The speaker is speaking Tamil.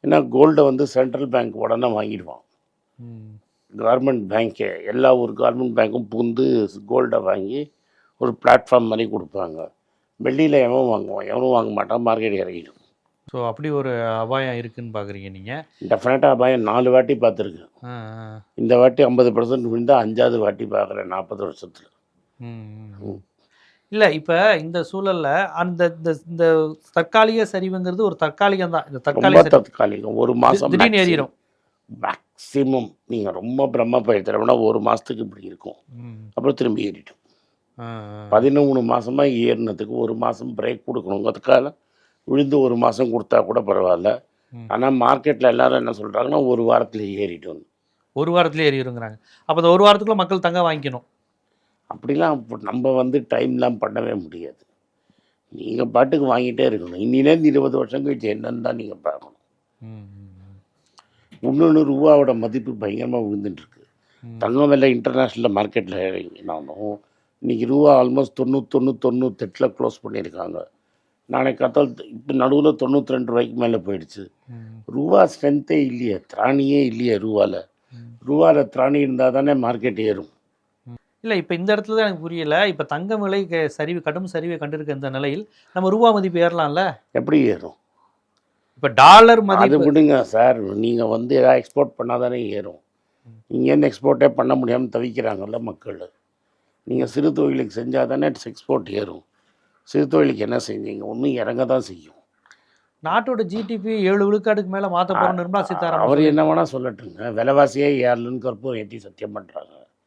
ஏன்னா கோல்டை வந்து சென்ட்ரல் பேங்க் உடனே வாங்கிடுவான். கவர்மெண்ட் பேங்க்கே எல்லா ஒரு கவர்மெண்ட் பேங்க்கும் புகுந்து கோல்டை வாங்கி ஒரு பிளாட்ஃபார்ம் மாதிரி கொடுப்பாங்க. வெள்ளியில் எவன் வாங்குவான்? எவனும் வாங்க மாட்டான். மார்க்கெட் இறங்கிடும். ஸோ அப்படி ஒரு அபாயம் இருக்குன்னு பார்க்குறீங்க நீங்கள்? டெஃபினட்டாக அபாயம் 4 வாட்டி பார்த்துருக்கேன். இந்த வாட்டி 50% விழுந்தால் 5வது வாட்டி பார்க்குறேன் 40 வருஷத்தில். இல்லை இப்போ இந்த சூழலில் அந்த இந்த இந்த தற்காலிக சரிவுங்கிறது ஒரு தற்காலிகம் தான். இந்த தற்காலிகம் ஒரு மாதம் திடீர்னு ஏறிடும். மேக்ஸிமம் நீங்கள் ரொம்ப பிரம்ம பயிர்த்தரம்னா ஒரு மாதத்துக்கு இப்படி இருக்கும். அப்புறம் திரும்பி ஏறிடும். 13 மாதமாக ஏறினதுக்கு ஒரு மாதம் பிரேக் கொடுக்கணுங்கிறதுக்காக விழுந்து ஒரு மாதம் கொடுத்தா கூட பரவாயில்ல. ஆனால் மார்க்கெட்டில் எல்லோரும் என்ன சொல்கிறாங்கன்னா ஒரு வாரத்தில் ஏறிடும். ஒரு வாரத்தில் ஏறிடுங்கிறாங்க. அப்போ அந்த ஒரு வாரத்துக்குள்ள மக்கள் தங்க வாங்கிக்கணும். அப்படிலாம் நம்ம வந்து டைம்லாம் பண்ணவே முடியாது. நீங்கள் பாட்டுக்கு வாங்கிட்டே இருக்கணும். இன்னிலேருந்து 20 வருஷம் கழிச்சு என்னன்னு தான் நீங்கள் பார்க்கணும். இன்னொன்று ரூபாவோட மதிப்பு பயங்கரமாக விழுந்துட்டுருக்கு. தங்கம் விலை இன்டர்நேஷ்னல் மார்க்கெட்டில் இறங்கினாலும் இன்றைக்கி ரூபா ஆல்மோஸ்ட் 98 க்ளோஸ் பண்ணியிருக்காங்க. நாளைக்கு கத்தால் இப்போ நடுவில் 92 ரூபாய்க்கு மேலே போயிடுச்சு. ரூபா ஸ்ட்ரென்த்தே இல்லையே, திராணியே இல்லையே ரூபாவில். ரூபாவில் திராணி இருந்தால் தானே மார்க்கெட் ஏறும். இல்லை இப்போ இந்த இடத்துல தான் எனக்கு புரியலை. இப்போ தங்கம் விலை சரிவு கடும் சரிவை கண்டிருக்க இந்த நிலையில் நம்ம ரூபா மதிப்பு ஏறலாம்ல? எப்படி ஏறும்? இப்போ டாலர் மதிப்பு அது விடுங்க சார். நீங்கள் வந்து எதாவது எக்ஸ்போர்ட் பண்ணால் தானே ஏறும். இங்கேருந்து எக்ஸ்போர்ட்டே பண்ண முடியாமல் தவிக்கிறாங்கல்ல மக்கள். நீங்கள் சிறு தொழிலுக்கு செஞ்சால் தானே எக்ஸ்போர்ட் ஏறும். சிறு தொழிலுக்கு என்ன செஞ்சீங்க? ஒன்றும் இறங்க தான் செய்யும். நாட்டோட ஜிடிபி 7 விழுக்காடுக்கு மேலே மாற்ற போகிறோம் நிர்மலா சீதாராமன். அவர் என்ன வேணால் சொல்லட்டுங்க. விலைவாசியே ஏறலன்னு கற்பூரம் ஏற்றி சத்தியம் பண்ணுறாங்க.